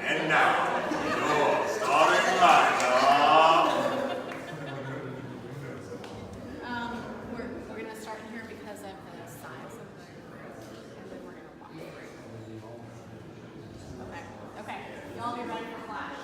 And now, your starting lineup. We're going to start here because of the size of the group, and then we're going to walk through. Okay. Y'all be ready for Flash.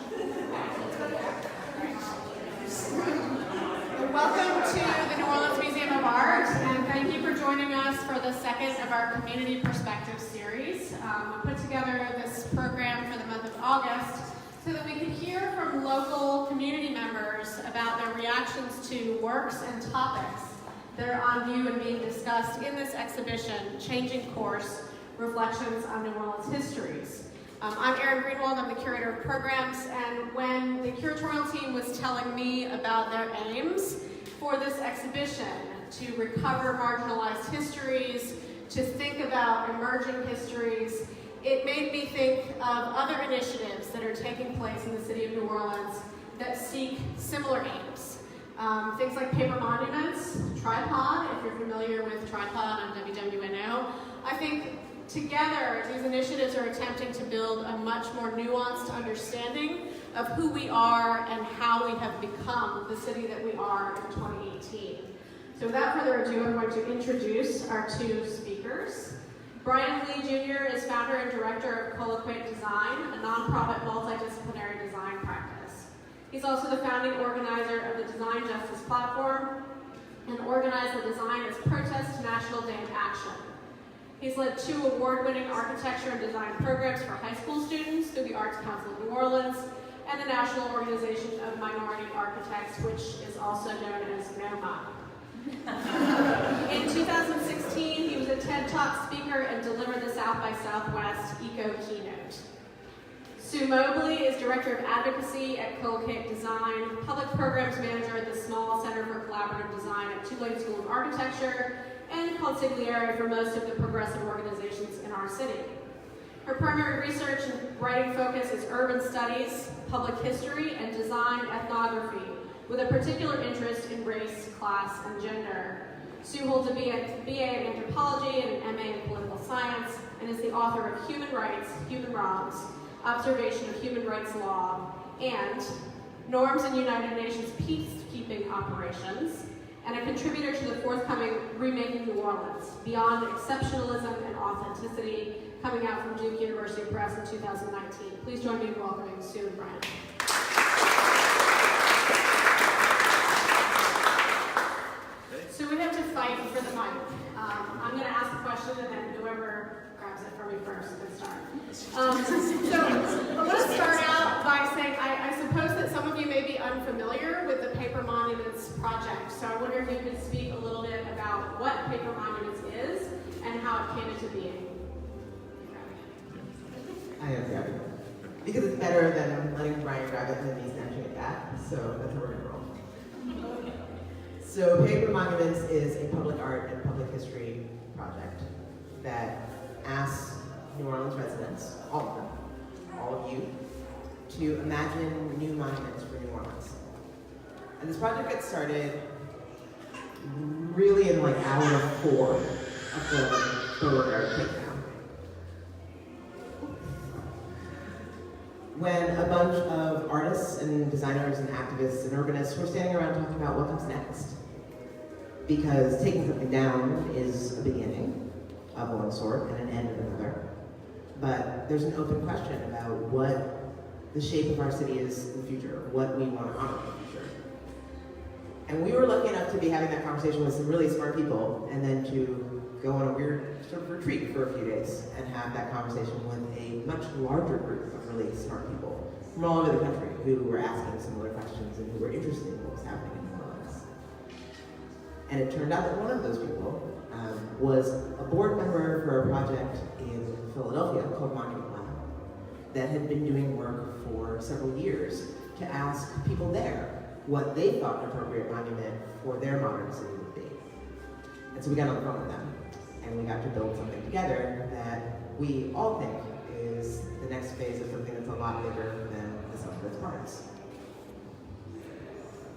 Welcome to the New Orleans Museum of Art, and thank you for joining us for the second of our Community Perspective series. We put together this program for the month of August so that we could hear from local community members about their reactions to works and topics that are on view and being discussed in this exhibition, Changing Course, Reflections on New Orleans Histories. I'm Erin Greenwald, I'm the curator of programs, and when the curatorial team was telling me about their aims for this exhibition, to recover marginalized histories, to think about emerging histories, it made me think of other initiatives that are taking place in the city of New Orleans that seek similar aims. Things like paper monuments, Tripod, if you're familiar with Tripod on WWNO. I think together, these initiatives are attempting to build a much more nuanced understanding of who we are and how we have become the city that we are in 2018. So without further ado, I'm going to introduce our two speakers. Bryan Lee Jr. is founder and director of Colloquate Design, a nonprofit multidisciplinary design practice. He's also the founding organizer of the Design Justice Platform and organized the Design as Protest National Day of Action. He's led 2 award-winning architecture and design programs for high school students through the Arts Council of New Orleans and the National Organization of Minority Architects, which is also known as NOMA. In 2016, he was a TED Talk speaker and delivered the South by Southwest Eco Keynote. Sue Mobley is Director of Advocacy at Colloquate Design, Public Programs Manager at the Small Center for Collaborative Design at Tulane School of Architecture, and consigliere for most of the progressive organizations in our city. Her primary research and writing focus is urban studies, public history, and design ethnography, with a particular interest in race, class, and gender. Sue holds a BA in anthropology and an MA in political science, and is the author of Human Rights, Human Wrongs, Observation of Human Rights Law, and Norms in United Nations Peacekeeping Operations, and a contributor to the forthcoming Remaking New Orleans, Beyond Exceptionalism and Authenticity, coming out from Duke University Press in 2019. Please join me in welcoming Sue and Bryan. So we have to fight for the mic. I'm going to ask a question, and then whoever grabs it from me first can start. So I want to start out by saying I suppose that some of you may be unfamiliar with the Paper Monuments Project. So I wonder if you could speak a little bit about what Paper Monuments is and how it came into being. I am grabbing it. Because it's better than letting Bryan grab it and then me snatching it back. So that's how we're going to roll. So Paper Monuments is a public art and public history project that asks New Orleans residents, all of them, all of you, to imagine new monuments for New Orleans. And this project gets started really in like hour 4 of the Beauregard takedown. When a bunch of artists and designers and activists and urbanists were standing around talking about what comes next. Because taking something down is a beginning of one sort and an end of another. But there's an open question about what the shape of our city is in the future, what we want to honor in the future. And we were lucky enough to be having that conversation with some really smart people and then to go on a weird sort of retreat for a few days and have that conversation with a much larger group of really smart people from all over the country who were asking similar questions and who were interested in what was happening in New Orleans. And it turned out that one of those people was a board member for a project in Philadelphia called Monument Lab that had been doing work for several years to ask people there what they thought an appropriate monument for their modern city would be. And so we got on the phone with them, and we got to build something together that we all think is the next phase of something that's a lot bigger than the sum of its parts.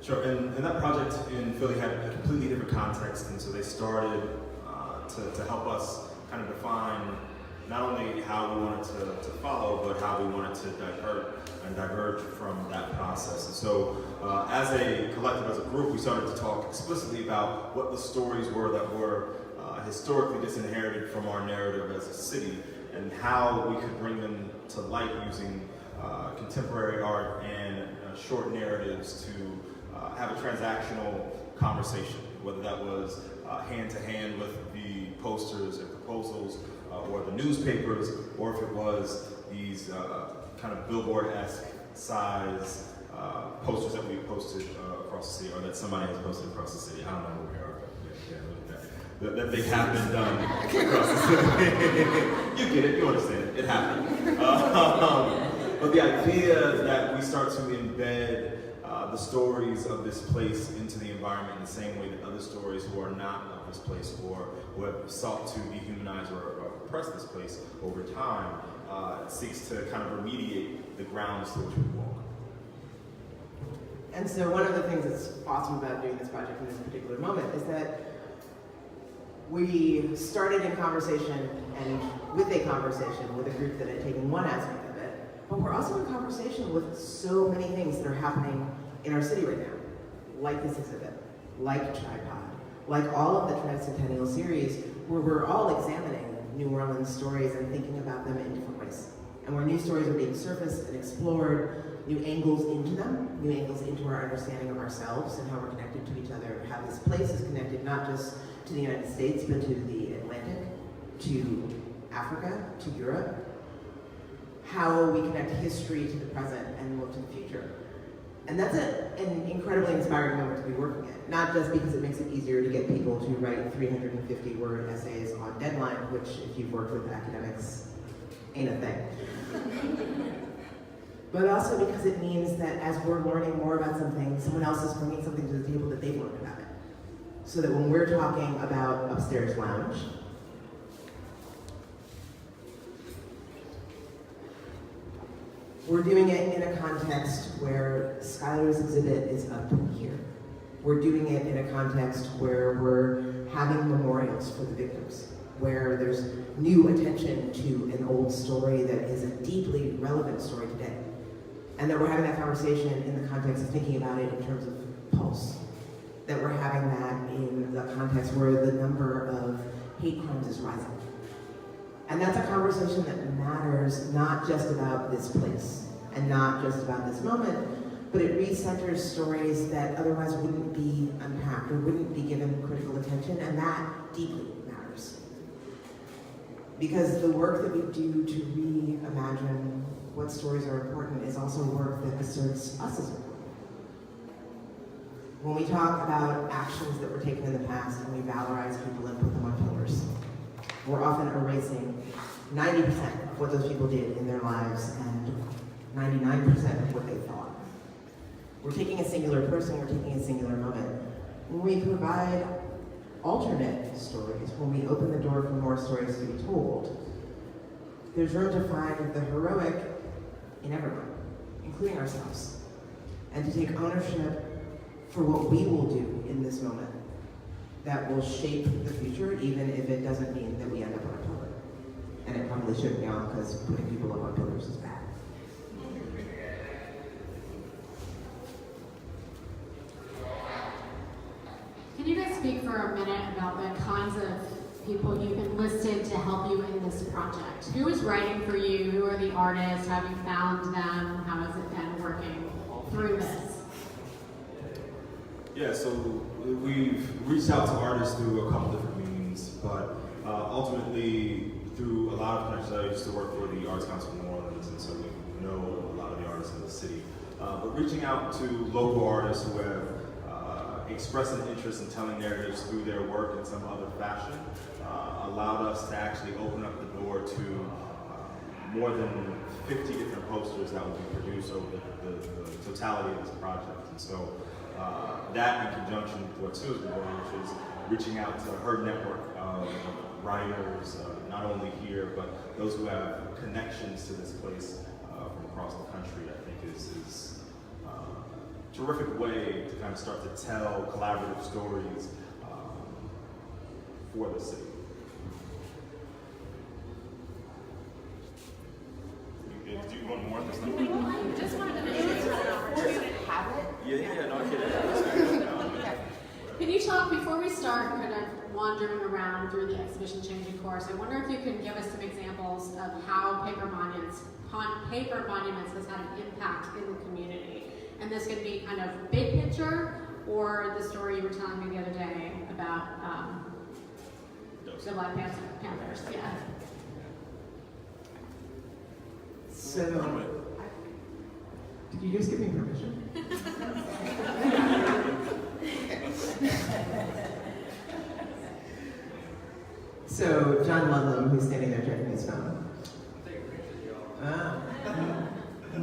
Sure, and that project in Philly had a completely different context, and so they started to help us kind of define not only how we wanted to follow, but how we wanted to diverge from that process. And so as a collective, as a group, we started to talk explicitly about what the stories were that were historically disinherited from our narrative as a city, and how we could bring them to light using contemporary art and short narratives to have a transactional conversation, whether that was hand-to-hand with the posters and proposals, or the newspapers, or if it was these kind of billboard-esque size posters that we posted across the city, or that somebody has posted across the city. I don't know where we are, but yeah, look at that. That they have been done across the city. You get it, you understand it, it happened. But the idea that we start to embed the stories of this place into the environment in the same way that other stories who are not of this place, or who have sought to dehumanize or oppress this place over time, seeks to kind of remediate the grounds to which we walk. And so one of the things that's awesome about doing this project in this particular moment is that we started in conversation and with a conversation with a group that had taken one aspect of it, but we're also in conversation with so many things that are happening in our city right now, like this exhibit, like Tripod, like all of the Transcentennial series, where we're all examining New Orleans stories and thinking about them in different ways. And where new stories are being surfaced and explored, new angles into them, new angles into our understanding of ourselves and how we're connected to each other, how this place is connected not just to the United States, but to the Atlantic, to Africa, to Europe, how we connect history to the present and look to the future. And that's an incredibly inspiring moment to be working at, not just because it makes it easier to get people to write 350-word essays on deadline, which, if you've worked with academics, ain't a thing. But also because it means that as we're learning more about something, someone else is bringing something to the table that they've learned about it. So that when we're talking about Upstairs Lounge, we're doing it in a context where Skylar's exhibit is up here. We're doing it in a context where we're having memorials for the victims, where there's new attention to an old story that is a deeply relevant story today. And that we're having that conversation in the context of thinking about it in terms of pulse. That we're having that in the context where the number of hate crimes is rising. And that's a conversation that matters not just about this place and not just about this moment, but it recenters stories that otherwise wouldn't be unpacked or wouldn't be given critical attention, and that deeply matters. Because the work that we do to reimagine what stories are important is also work that asserts us as important. When we talk about actions that were taken in the past and we valorize people and put them on pillars, we're often erasing 90% of what those people did in their lives and 99% of what they thought. We're taking a singular person, we're taking a singular moment. When we provide alternate stories, when we open the door for more stories to be told, there's room to find the heroic in everyone, including ourselves, and to take ownership for what we will do in this moment that will shape the future, even if it doesn't mean that we end up on a pillar. And it probably shouldn't be on, because putting people up on pillars is bad. Can you guys speak for a minute about the kinds of people you've enlisted to help you in this project? Who is writing for you? Who are the artists? Have you found them? How has it been working through this? Yeah, so we've reached out to artists through a couple different means, but ultimately through a lot of connections. I used to work for the Arts Council of New Orleans, and so we know a lot of the artists in the city. But reaching out to local artists who have expressed an interest in telling narratives through their work in some other fashion allowed us to actually open up the door to more than 50 different posters that will be produced over the totality of this project. And so that in conjunction with what Sue's been doing, which is reaching out to her network of writers, not only here, but those who have connections to this place from across the country, I think is a terrific way to kind of start to tell collaborative stories for the city. you want more this time? I just wanted to make sure you had an opportunity. Yeah, no kidding. Can you talk, before we start kind of wandering around through the exhibition changing course, I wonder if you can give us some examples of how paper monuments has had an impact in the community. And this could be kind of big picture, or the story you were telling me the other day about the Black Panthers. Yeah. So, did you just give me permission? So, John Ludlam, who's standing there checking his phone,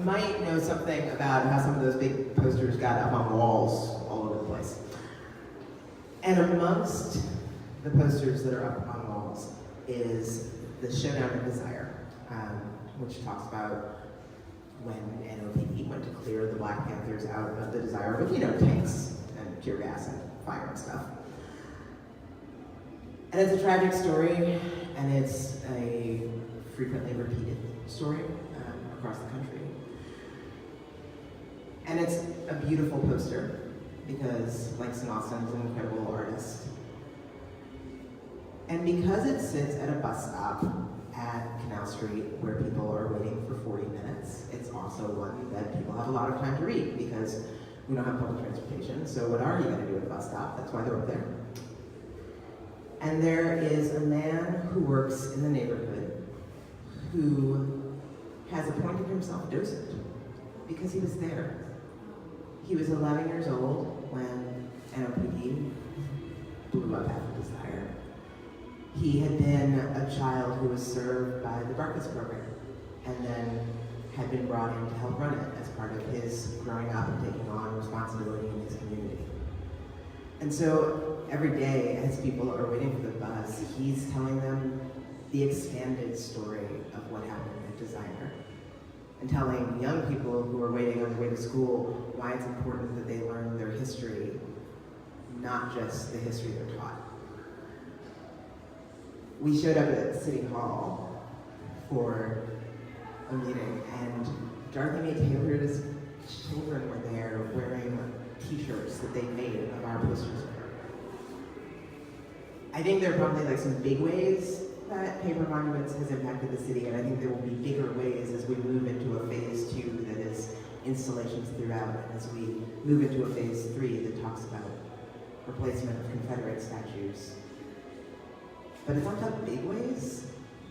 might know something about how some of those big posters got up on walls all over the place. And amongst the posters that are up on walls is the Showdown of Desire, which talks about when NOPD went to clear the Black Panthers out of the Desire with, tanks and tear gas and fire and stuff. And it's a tragic story, and it's a frequently repeated story across the country. And it's a beautiful poster because Langston Austin's an incredible artist. And because it sits at a bus stop at Canal Street where people are waiting for 40 minutes, it's also one that people have a lot of time to read because we don't have public transportation. So what are you going to do at a bus stop? That's why they're up there. And there is a man who works in the neighborhood who has appointed himself docent because he was there. He was 11 years old when NOPD blew up After Desire. He had been a child who was served by the Breakfast Program and then had been brought in to help run it as part of his growing up and taking on responsibility in his community. And so every day as people are waiting for the bus, he's telling them the expanded story of what happened at Desire, and telling young people who are waiting on their way to school why it's important that they learn their history, not just the history they're taught. We showed up at City Hall for a meeting, and Dorothy Mae Taylor's children were there wearing t-shirts that they made of our posters. I think there are probably some big ways that Paper Monuments has impacted the city, and I think there will be bigger ways as we move into a phase 2 that is installations throughout, and as we move into a phase 3 that talks about replacement of Confederate statues. But it's not the big ways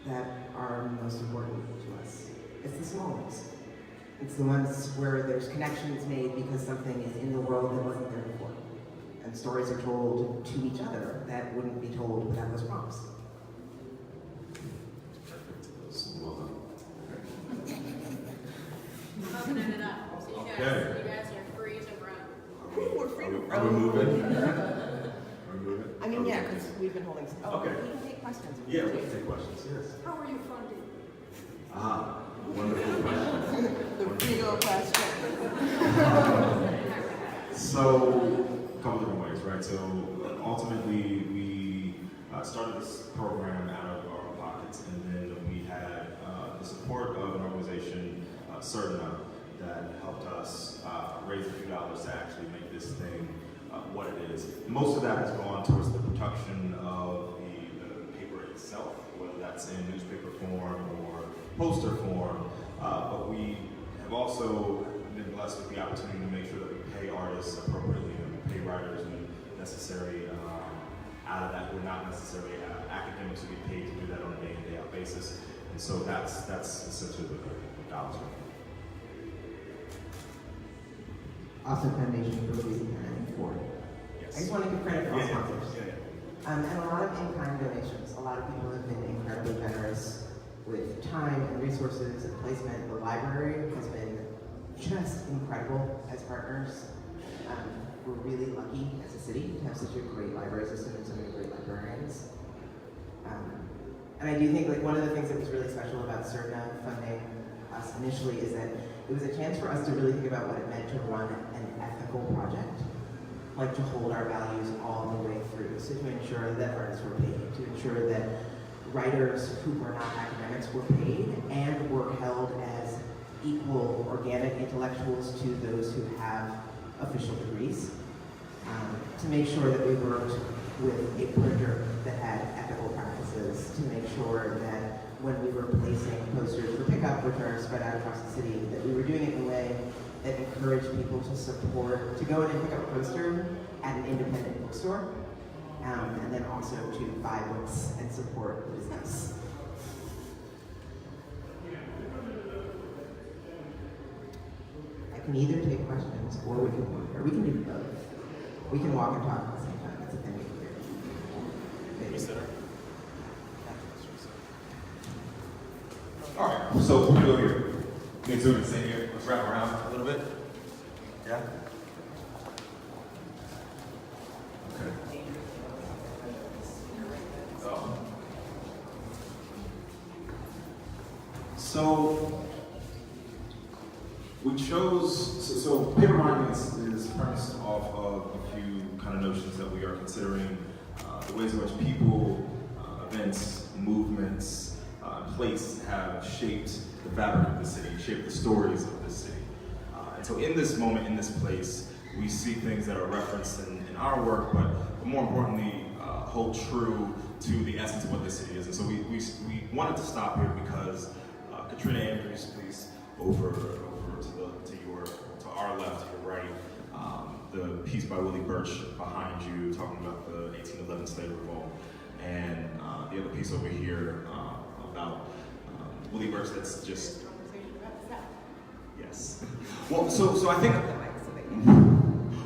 that are most important to us. It's the small ones. It's the ones where there's connections made because something is in the world that wasn't there before. And stories are told to each other that wouldn't be told without those prompts. I'm opening it up, so you guys are free to run. We're free to run. Are we moving? I mean, yeah, because we've been holding. Okay. We can take questions. Yeah, we can take questions, yes. How are you funded? Wonderful question. The real question. So, a couple different ways, right? So, ultimately, we started this program out of our own pockets, and then we had the support of an organization, Certina, that helped us raise a few dollars to actually make this thing what it is. Most of that has gone towards the production of the paper itself, whether that's in newspaper form or poster form, but we have also been blessed with the opportunity to make sure that we pay artists appropriately and we pay writers when necessary. Out of that, we're not necessarily academics who get paid to do that on a day-in, day-out basis, and so that's essentially the dollars. Austin Foundation for Louisiana and Ford. Yes. I just want to give credit to all sponsors. Yeah. And a lot of in-kind donations. A lot of people have been incredibly generous with time and resources and placement. The library has been just incredible as partners. We're really lucky as a city to have such a great library system and so many great librarians. And I do think one of the things that was really special about Certina funding us initially is that it was a chance for us to really think about what it meant to run an ethical project, like to hold our values all the way through. So to ensure that artists were paid, to ensure that writers who were not academics were paid and were held as equal organic intellectuals to those who have official degrees, to make sure that we worked with a printer that had ethical practices, to make sure that when we were placing posters for pickup, which are spread out across the city, that we were doing it in a way that encouraged people to support, to go in and pick up a poster at an independent bookstore, and then also to buy books and support the business. I can either take questions or we can do both. We can walk and talk at the same time. That's a thing we can do. All right, so we're gonna go here. We're gonna do the same here. Let's wrap around a little bit. Yeah? Okay. So we chose, so paper monuments is premised off of a few kind of notions that we are considering, the ways in which people, events, movements, place have shaped the fabric of the city, shaped the stories of the city. And so in this moment, in this place, we see things that are referenced in our work, but more importantly, hold true to the essence of what this city is. And so we wanted to stop here because Katrina Andrews, please, over to our left, to your right, the piece by Willie Birch behind you, talking about the 1811 slave revolt, and the other piece over here about Willie Birch. That's just yes. Well, so I think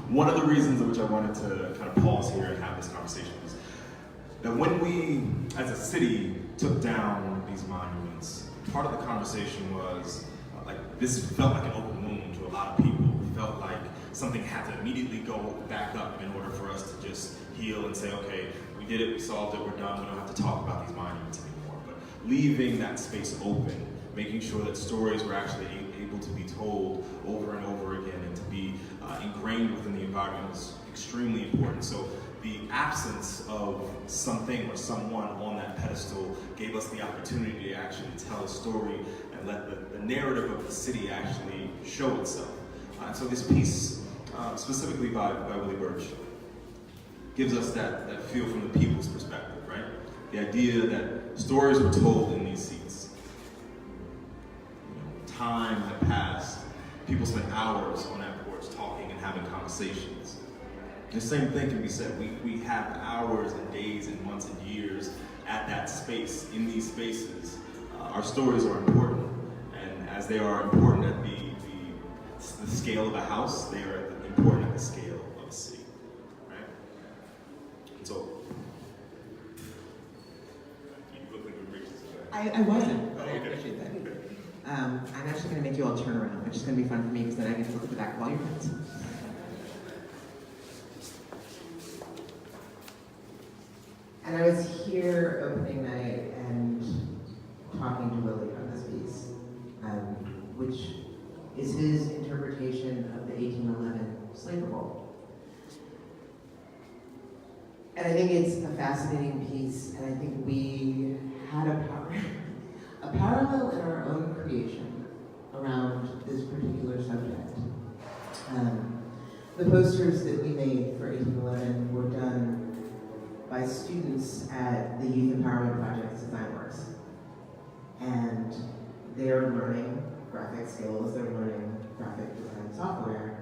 one of the reasons in which I wanted to kind of pause here and have this conversation was that when we, as a city, took down these monuments, part of the conversation was like this felt like an open wound to a lot of people. It felt like something had to immediately go back up in order for us to just heal and say, okay, we did it, we solved it, we're done, we don't have to talk about these monuments anymore. But leaving that space open, making sure that stories were actually able to be told over and over again and to be ingrained within the environment was extremely important. So the absence of something or someone on that pedestal gave us the opportunity to actually tell a story and let the narrative of the city actually show itself. And so this piece, specifically by Willie Birch, gives us that feel from the people's perspective, right? The idea that stories were told in these seats. Time had passed. People spent hours on that porch talking and having conversations. The same thing can be said. We have hours and days and months and years at that space, in these spaces. Our stories are important, and as they are important at the scale of a house, they are important at the scale of a city, right? And so, you look like we reached this. I wasn't, but I appreciate that. I'm actually going to make you all turn around, which is going to be fun for me because then I get to look at the back of all your heads. And I was here opening night and talking to Willie on this piece, which is his interpretation of the 1811 slave revolt. And I think it's a fascinating piece, and I think we had a parallel in our own creation around this particular subject. The posters that we made for 1811 were done by students at the Youth Empowerment Project Design Works. And they're learning graphic skills, they're learning graphic design software.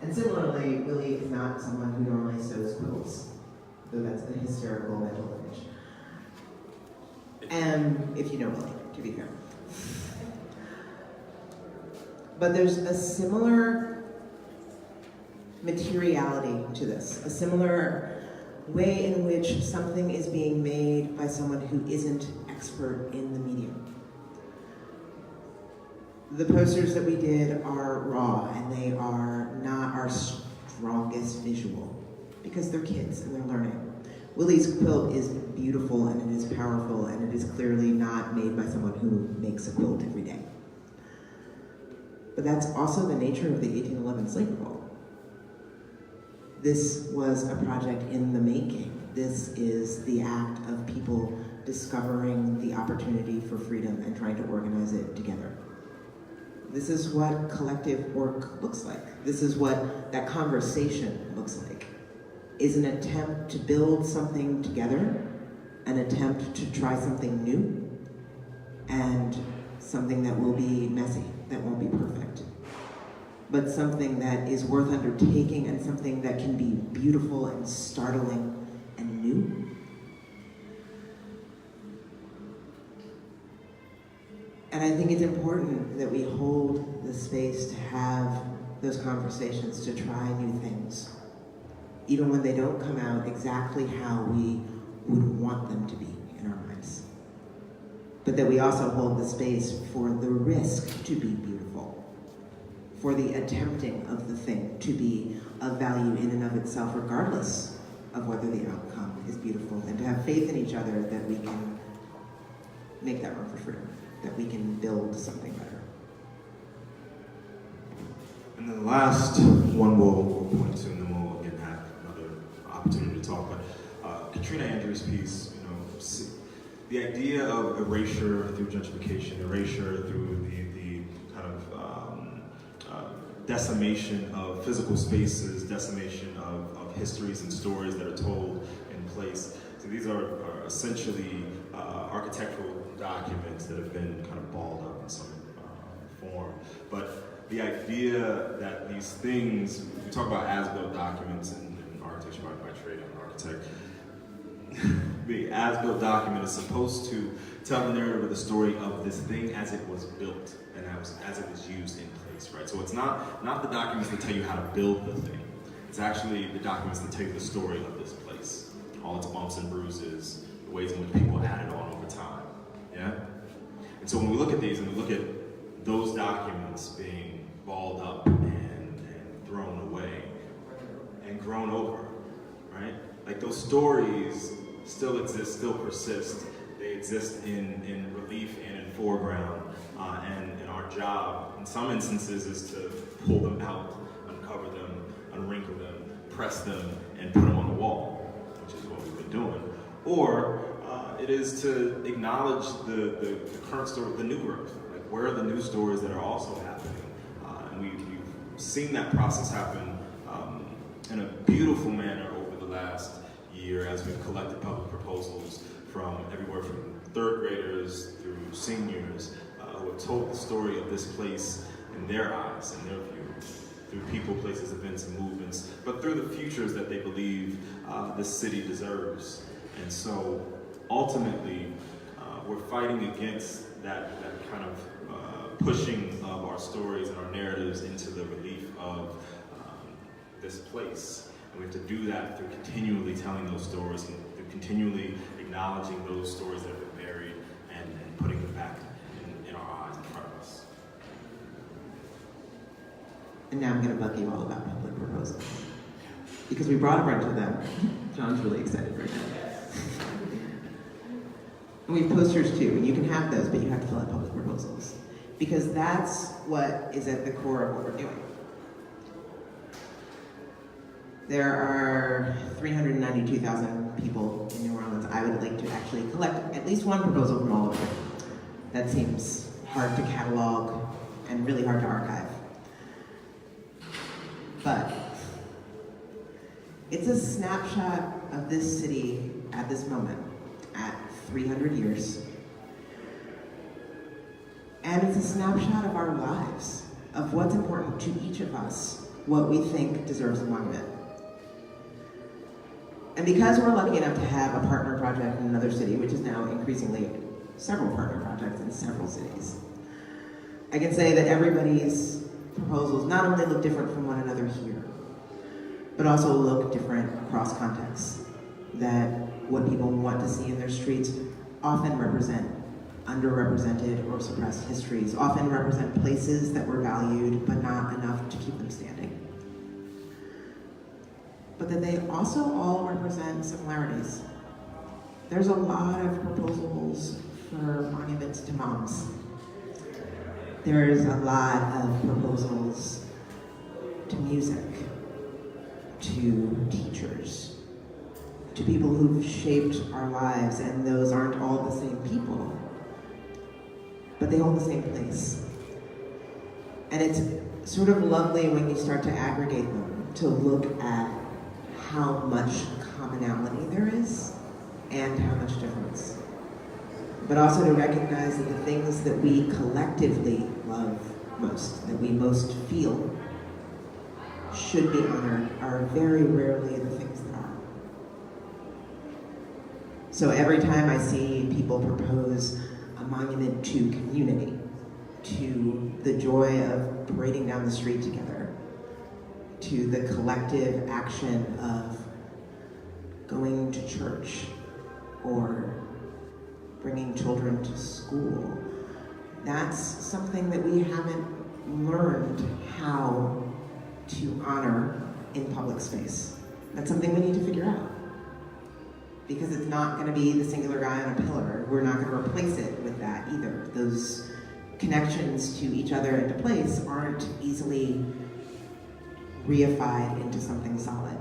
And similarly, Willie is not someone who normally sews quilts, though that's a hysterical mental image. And if you know Willie, to be fair. But there's a similar materiality to this, a similar way in which something is being made by someone who isn't expert in the medium. The posters that we did are raw, and they are not our strongest visual, because they're kids and they're learning. Willie's quilt is beautiful and it is powerful, and it is clearly not made by someone who makes a quilt every day. But that's also the nature of the 1811 slave revolt. This was a project in the making. This is the act of people discovering the opportunity for freedom and trying to organize it together. This is what collective work looks like. This is what that conversation looks like. Is an attempt to build something together, an attempt to try something new, and something that will be messy, that won't be perfect. But something that is worth undertaking and something that can be beautiful and startling and new. And I think it's important that we hold the space to have those conversations, to try new things, even when they don't come out exactly how we would want them to be in our minds. But that we also hold the space for the risk to be beautiful, for the attempting of the thing to be of value in and of itself, regardless of whether the outcome is beautiful, and to have faith in each other that we can make that run for freedom, that we can build something better. And then the last one we'll point to, and then we'll again have another opportunity to talk. But Katrina Andrews' piece, the idea of erasure through gentrification, erasure through the kind of decimation of physical spaces, decimation of histories and stories that are told in place. So these are essentially architectural documents that have been kind of balled up in some form. But the idea that these things, we talk about as-built documents in architecture by trade, I'm an architect. The as-built document is supposed to tell the narrative of the story of this thing as it was built and as it was used in place, right? So it's not the documents that tell you how to build the thing. It's actually the documents that tell you the story of this place, all its bumps and bruises, the ways in which people added on over time, yeah? And so when we look at these and we look at those documents being balled up and thrown away and grown over, right? Like those stories still exist, still persist. They exist in relief and in foreground. And our job, in some instances, is to pull them out, uncover them, unwrinkle them, press them, and put them on the wall, which is what we've been doing. Or it is to acknowledge the current story, the new growth. Like, where are the new stories that are also happening? And we've seen that process happen in a beautiful manner over the last year as we've collected public proposals from everywhere from third graders through seniors who have told the story of this place in their eyes, in their view, through people, places, events, and movements, but through the futures that they believe this city deserves. And so ultimately, we're fighting against that kind of pushing of our stories and our narratives into the relief of this place. And we have to do that through continually telling those stories and through continually acknowledging those stories that have been buried and putting them back in our eyes in front of us. And now I'm going to bug you all about public proposals. Because we brought a bunch of them. John's really excited right now. And we have posters too, and you can have those, but you have to fill out public proposals. Because that's what is at the core of what we're doing. There are 392,000 people in New Orleans. I would like to actually collect at least one proposal from all of them. That seems hard to catalog and really hard to archive. But it's a snapshot of this city at this moment, at 300 years. And it's a snapshot of our lives, of what's important to each of us, what we think deserves a monument. And because we're lucky enough to have a partner project in another city, which is now increasingly several partner projects in several cities, I can say that everybody's proposals not only look different from one another here, but also look different across contexts. That what people want to see in their streets often represent underrepresented or suppressed histories, often represent places that were valued but not enough to keep them standing. But that they also all represent similarities. There's a lot of proposals for monuments to moms. There's a lot of proposals to music, to teachers, to people who've shaped our lives, and those aren't all the same people, but they hold the same place. And it's sort of lovely when you start to aggregate them, to look at how much commonality there is and how much difference. But also to recognize that the things that we collectively love most, that we most feel should be honored, are very rarely the things that are. So every time I see people propose a monument to community, to the joy of parading down the street together, to the collective action of going to church or bringing children to school, that's something that we haven't learned how to honor in public space. That's something we need to figure out. Because it's not going to be the singular guy on a pillar. We're not going to replace it with that either. Those connections to each other and to place aren't easily reified into something solid.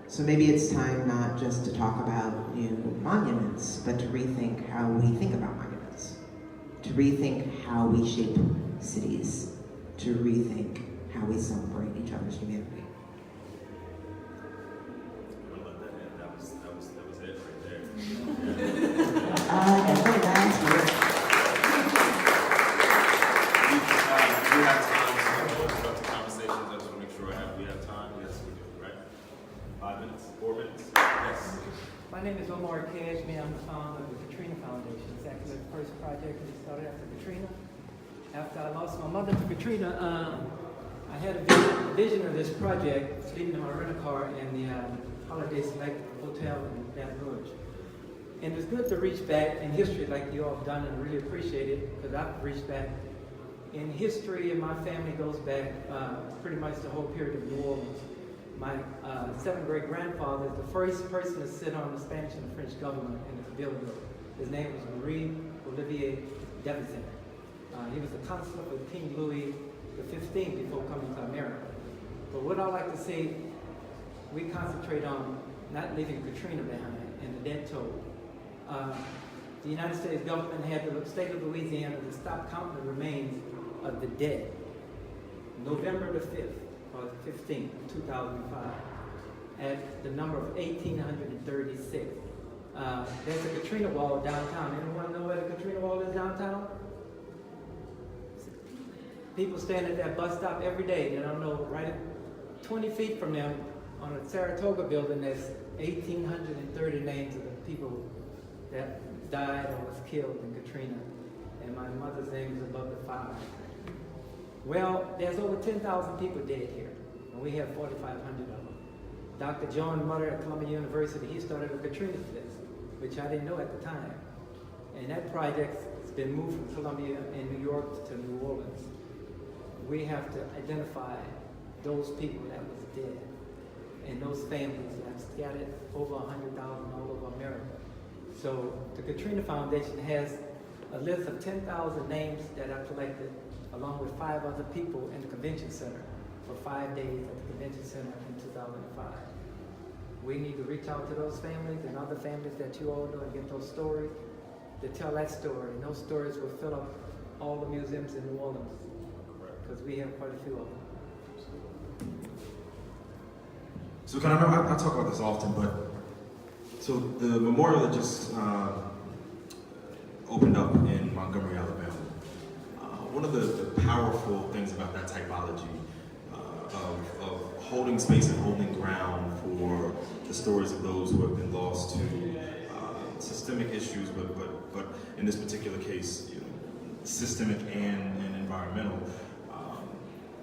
So maybe it's time not just to talk about new monuments, but to rethink how we think about monuments, to rethink how we shape cities, to rethink how we celebrate each other's humanity. That was it right there. And very nice. We have time to interrupt the conversations. I just want to make sure we have time. Yes, we do, right? 5 minutes, 4 minutes? Yes. My name is Omar Kashmi. I'm the founder of the Katrina Foundation. It's actually the first project that started after Katrina. After I lost my mother to Katrina, I had a vision of this project, sleeping in my rental car in the Holiday Select Hotel in Baton Rouge. And it's good to reach back in history like you all have done, and really appreciate it, because I've reached back in history, and my family goes back pretty much the whole period of New Orleans. My 7th great grandfather is the first person to sit on the Spanish and the French government in the building. His name was Marie Olivier Devizin. He was the consul for King Louis XV before coming to America. But what I like to say, we concentrate on not leaving Katrina behind and the dead toll. The United States government had the state of Louisiana to stop counting the remains of the dead. November the 5th, or 15th, 2005, at the number of 1,836. There's a Katrina Wall downtown. Anyone know where the Katrina Wall is downtown? People stand at that bus stop every day. They don't know, right at 20 feet from them, on a Saratoga building, there's 1,830 names of the people that died or was killed in Katrina. And my mother's name is above the 5. Well, there's over 10,000 people dead here, and we have 4,500 of them. Dr. John Mutter at Columbia University, he started a Katrina list, which I didn't know at the time. And that project's been moved from Columbia in New York to New Orleans. We have to identify those people that was dead and those families that scattered over 100,000 all over America. So the Katrina Foundation has a list of 10,000 names that are collected, along with 5 other people in the convention center for 5 days at the convention center in 2005. We need to reach out to those families and other families that you all know and get those stories, to tell that story. And those stories will fill up all the museums in New Orleans, because we have quite a few of them. So I know I talk about this often, but so the memorial that just opened up in Montgomery, Alabama, one of the powerful things about that typology of holding space and holding ground for the stories of those who have been lost to systemic issues, but in this particular case, systemic and environmental,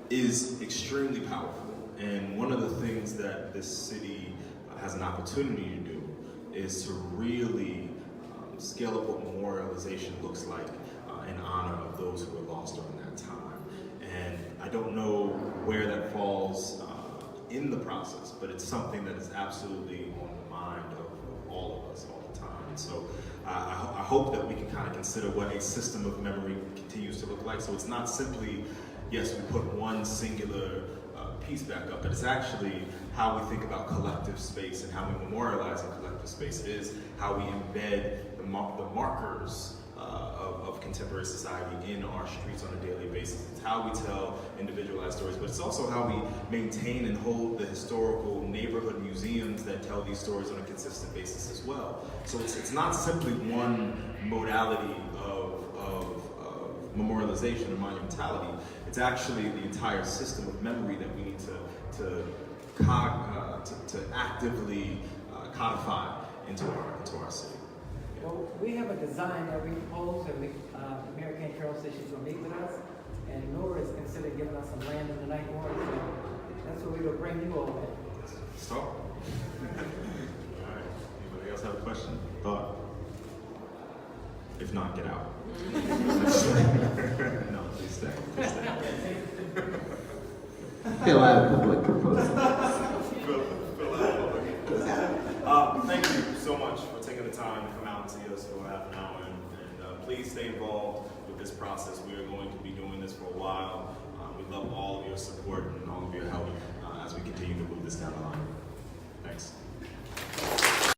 is extremely powerful. And one of the things that this city has an opportunity to do is to really scale up what memorialization looks like in honor of those who were lost during that time. And I don't know where that falls in the process, but it's something that is absolutely on the mind of all of us all the time. And so I hope that we can kind of consider what a system of memory continues to look like. So it's not simply, yes, we put one singular piece back up, but it's actually how we think about collective space and how we memorialize in collective space. It is how we embed the markers of of contemporary society in our streets on a daily basis. It's how we tell individualized stories, but it's also how we maintain and hold the historical neighborhood museums that tell these stories on a consistent basis as well. So it's not simply one modality of memorialization or monumentality. It's actually the entire system of memory that we need to actively codify into our city. Well, we have a design that we propose, and Mayor Cantrell said she's going to meet with us, and NORA is considering giving us some land in the Ninth Ward, so that's where we will bring you all in. Start. All right. Anybody else have a question? Thought? If not, get out. No, please stay. Please stay. Fill out a public proposal. Fill out. Thank you so much for taking the time to come out and see us for half an hour, and please stay involved with this process. We are going to be doing this for a while. We love all of your support and all of your help as we continue to move this down the line.